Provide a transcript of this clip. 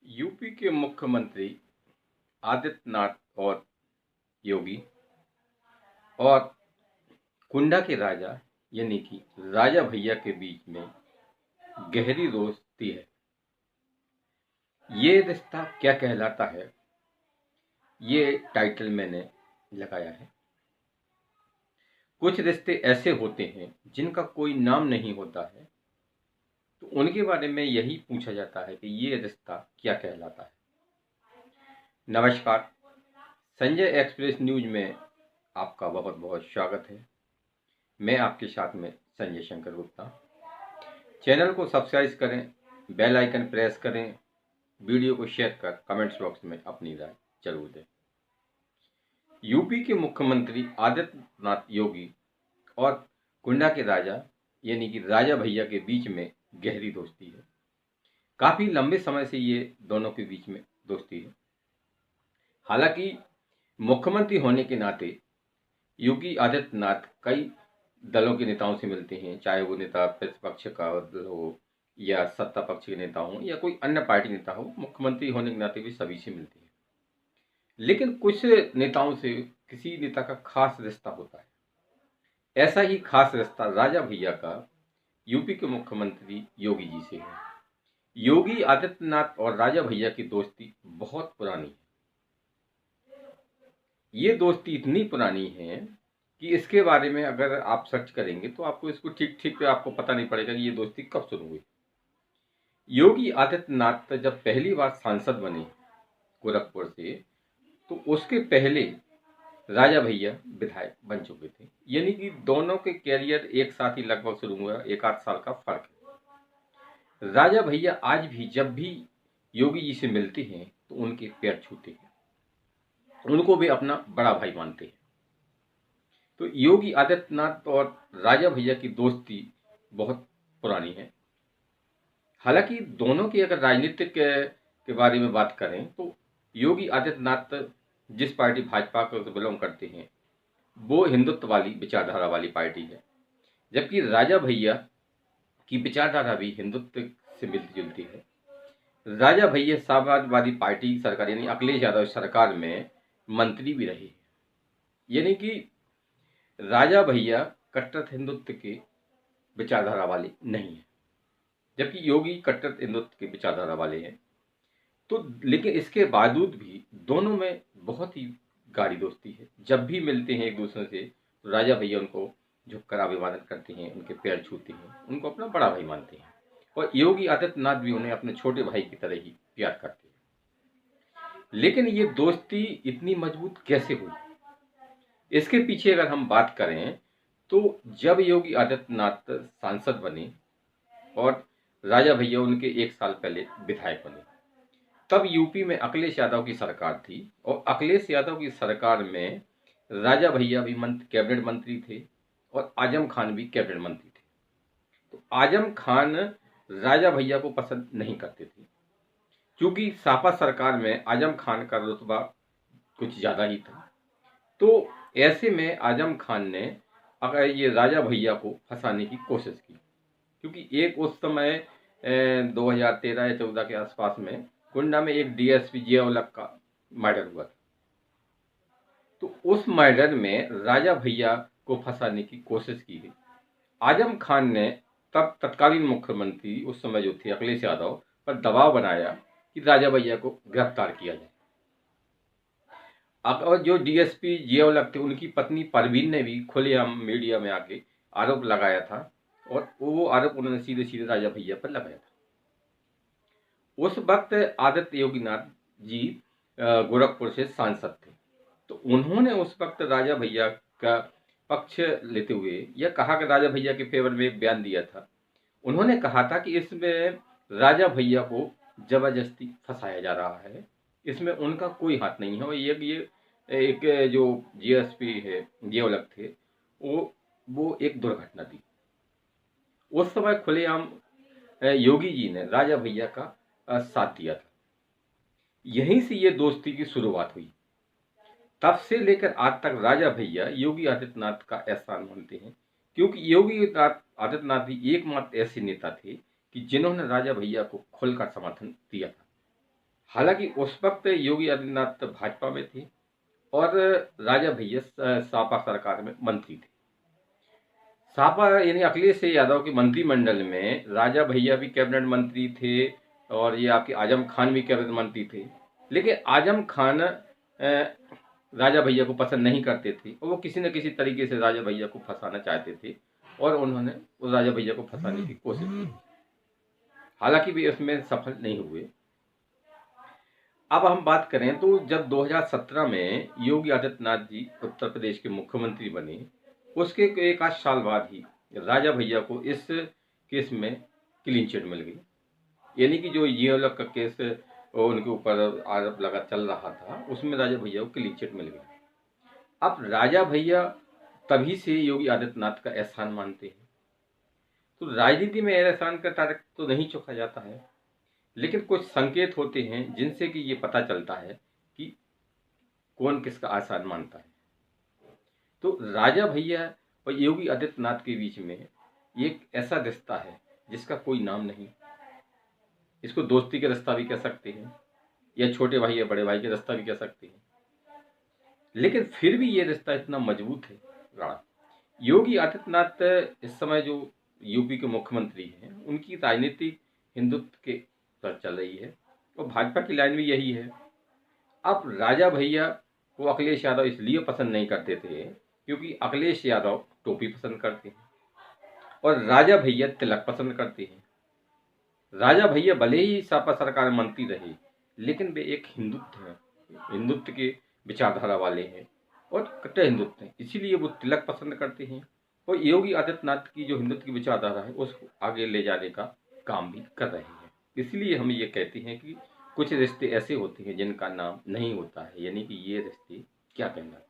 UP के मुख्यमंत्री आदित्यनाथ और योगी और कुंडा के राजा यानी कि राजा भैया के बीच में गहरी दोस्ती है। ये रिश्ता क्या कहलाता है, ये टाइटल मैंने लगाया है। कुछ रिश्ते ऐसे होते हैं जिनका कोई नाम नहीं होता है, तो उनके बारे में यही पूछा जाता है कि ये रिश्ता क्या कहलाता है। नमस्कार, संजय एक्सप्रेस न्यूज में आपका बहुत बहुत स्वागत है। मैं आपके साथ में संजय शंकर गुप्ता। चैनल को सब्सक्राइब करें, बेल आइकन प्रेस करें, वीडियो को शेयर कर कमेंट्स बॉक्स में अपनी राय जरूर दें। यूपी के मुख्यमंत्री आदित्यनाथ योगी और कुंडा के राजा यानी कि राजा भैया के बीच में गहरी दोस्ती है। काफ़ी लंबे समय से ये दोनों के बीच में दोस्ती है। हालांकि मुख्यमंत्री होने के नाते योगी आदित्यनाथ कई दलों के नेताओं से मिलते हैं, चाहे वो नेता प्रतिपक्ष का दल हो या सत्ता पक्ष के नेता हो या कोई अन्य पार्टी नेता हो। मुख्यमंत्री होने के नाते भी सभी से मिलते हैं, लेकिन कुछ नेताओं से किसी नेता का खास रिश्ता होता है। ऐसा ही खास रिश्ता राजा भैया का यूपी के मुख्यमंत्री योगी जी से है। योगी आदित्यनाथ और राजा भैया की दोस्ती बहुत पुरानी है। ये दोस्ती इतनी पुरानी है कि इसके बारे में अगर आप सर्च करेंगे तो आपको इसको ठीक आपको पता नहीं पड़ेगा कि ये दोस्ती कब शुरू हुई। योगी आदित्यनाथ जब पहली बार सांसद बने गोरखपुर से, तो उसके पहले राजा भैया विधायक बन चुके थे। यानी कि दोनों के कैरियर एक साथ ही लगभग शुरू हुआ, एक आध साल का फर्क है। राजा भैया आज भी जब भी योगी जी से मिलते हैं तो उनके पैर छूते हैं, उनको भी अपना बड़ा भाई मानते हैं। तो योगी आदित्यनाथ और राजा भैया की दोस्ती बहुत पुरानी है। हालांकि दोनों की अगर राजनीतिक के बारे में बात करें तो योगी आदित्यनाथ जिस पार्टी भाजपा को बिलोंग करते हैं वो हिंदुत्व वाली विचारधारा वाली पार्टी है, जबकि राजा भैया की विचारधारा भी हिंदुत्व से मिलती जुलती है। राजा भैया समाजवादी पार्टी सरकार यानी अखिलेश यादव सरकार में मंत्री भी रहे, यानी कि राजा भैया कट्टर हिंदुत्व के विचारधारा वाले नहीं है, जबकि योगी कट्टर हिंदुत्व के विचारधारा वाले हैं। तो लेकिन इसके बावजूद भी दोनों में बहुत ही गाढ़ी दोस्ती है। जब भी मिलते हैं एक दूसरे से तो राजा भैया उनको झुककर अभिवादन करते हैं, उनके पैर छूते हैं, उनको अपना बड़ा भाई मानते हैं। और योगी आदित्यनाथ भी उन्हें अपने छोटे भाई की तरह ही प्यार करते हैं। लेकिन ये दोस्ती इतनी मजबूत कैसे हुई, इसके पीछे अगर हम बात करें तो जब योगी आदित्यनाथ सांसद बने और राजा भैया उनके एक साल पहले विधायक बने, तब यूपी में अखिलेश यादव की सरकार थी और अखिलेश यादव की सरकार में राजा भैया भी कैबिनेट मंत्री थे और आजम खान भी कैबिनेट मंत्री थे। तो आजम खान राजा भैया को पसंद नहीं करते थे, क्योंकि सापा सरकार में आजम खान का रुतबा कुछ ज़्यादा ही था। तो ऐसे में आजम खान ने अगर ये राजा भैया को फंसाने की कोशिश की, क्योंकि एक उस समय 2013 या 14 के आसपास में कुंडा में एक डीएसपी जियाउल्लक का मर्डर हुआ था। तो उस मर्डर में राजा भैया को फंसाने की कोशिश की गई। आजम खान ने तब तत्कालीन मुख्यमंत्री उस समय जो थे अखिलेश यादव पर दबाव बनाया कि राजा भैया को गिरफ्तार किया जाए। और जो डीएसपी जियाउल्लक थे उनकी पत्नी परवीन ने भी खुलेआम मीडिया में आके आरोप लगाया था और वो आरोप उन्होंने सीधे सीधे राजा भैया पर लगाया था। उस वक्त आदित्य योगीनाथ जी गोरखपुर से सांसद थे, तो उन्होंने उस वक्त राजा भैया का पक्ष लेते हुए यह कहा कि राजा भैया के फेवर में एक बयान दिया था। उन्होंने कहा था कि इसमें राजा भैया को जबरदस्ती फंसाया जा रहा है, इसमें उनका कोई हाथ नहीं है। और ये एक जो जीएसपी है जियाउल्लक थे वो एक दुर्घटना थी। उस समय खुलेआम योगी जी ने राजा भैया का साथ दिया था। यहीं से ये दोस्ती की शुरुआत हुई। तब से लेकर आज तक राजा भैया योगी आदित्यनाथ का एहसान मानते हैं, क्योंकि योगी आदित्यनाथ ही एकमात्र ऐसे नेता थे कि जिन्होंने राजा भैया को खुलकर समर्थन दिया था। हालांकि उस वक्त योगी आदित्यनाथ भाजपा में थे और राजा भैया सपा सरकार में मंत्री थे। सपा यानी अखिलेश यादव के मंत्रिमंडल में राजा भैया भी कैबिनेट मंत्री थे और ये आपके आजम खान भी कैबिनेट मंत्री थे। लेकिन आजम खान राजा भैया को पसंद नहीं करते थे और वो किसी न किसी तरीके से राजा भैया को फंसाना चाहते थे और उन्होंने उस राजा भैया को फंसाने की कोशिश की। हालांकि भी उसमें सफल नहीं हुए। अब हम बात करें तो जब 2017 में योगी आदित्यनाथ जी उत्तर प्रदेश के मुख्यमंत्री बने, उसके एक आध साल बाद ही राजा भैया को इस केस में क्लीन चिट मिल गई। यानी कि जो ये लोग का केस उनके ऊपर आरोप लगा चल रहा था, उसमें राजा भैया को क्लीन चिट मिल गई। अब राजा भैया तभी से योगी आदित्यनाथ का एहसान मानते हैं। तो राजनीति में एहसान का तारक तो नहीं चुका जाता है, लेकिन कुछ संकेत होते हैं जिनसे कि ये पता चलता है कि कौन किसका एहसान मानता है। तो राजा भैया और योगी आदित्यनाथ के बीच में एक ऐसा रिश्ता है जिसका कोई नाम नहीं। इसको दोस्ती का रिश्ता भी कह सकते हैं या छोटे भाई या बड़े भाई का रिश्ता भी कह सकते हैं, लेकिन फिर भी ये रिश्ता इतना मजबूत है रहा। योगी आदित्यनाथ इस समय जो यूपी के मुख्यमंत्री हैं, उनकी राजनीति हिंदुत्व के पर चल रही है और भाजपा की लाइन भी यही है। अब राजा भैया को अखिलेश यादव इसलिए पसंद नहीं करते थे क्योंकि अखिलेश यादव टोपी पसंद करते हैं और राजा भैया तिलक पसंद करते हैं। राजा भैया भले ही सपा सरकार में मंत्री रहे, लेकिन वे एक हिंदुत्व हैं, हिंदुत्व के विचारधारा वाले हैं और कट्टर हिंदुत्व हैं, इसीलिए वो तिलक पसंद करते हैं और योगी आदित्यनाथ की जो हिंदुत्व की विचारधारा है उसको आगे ले जाने का काम भी कर रहे हैं। इसलिए हम ये कहते हैं कि कुछ रिश्ते ऐसे होते हैं जिनका नाम नहीं होता है, यानी कि ये रिश्ते क्या कहना।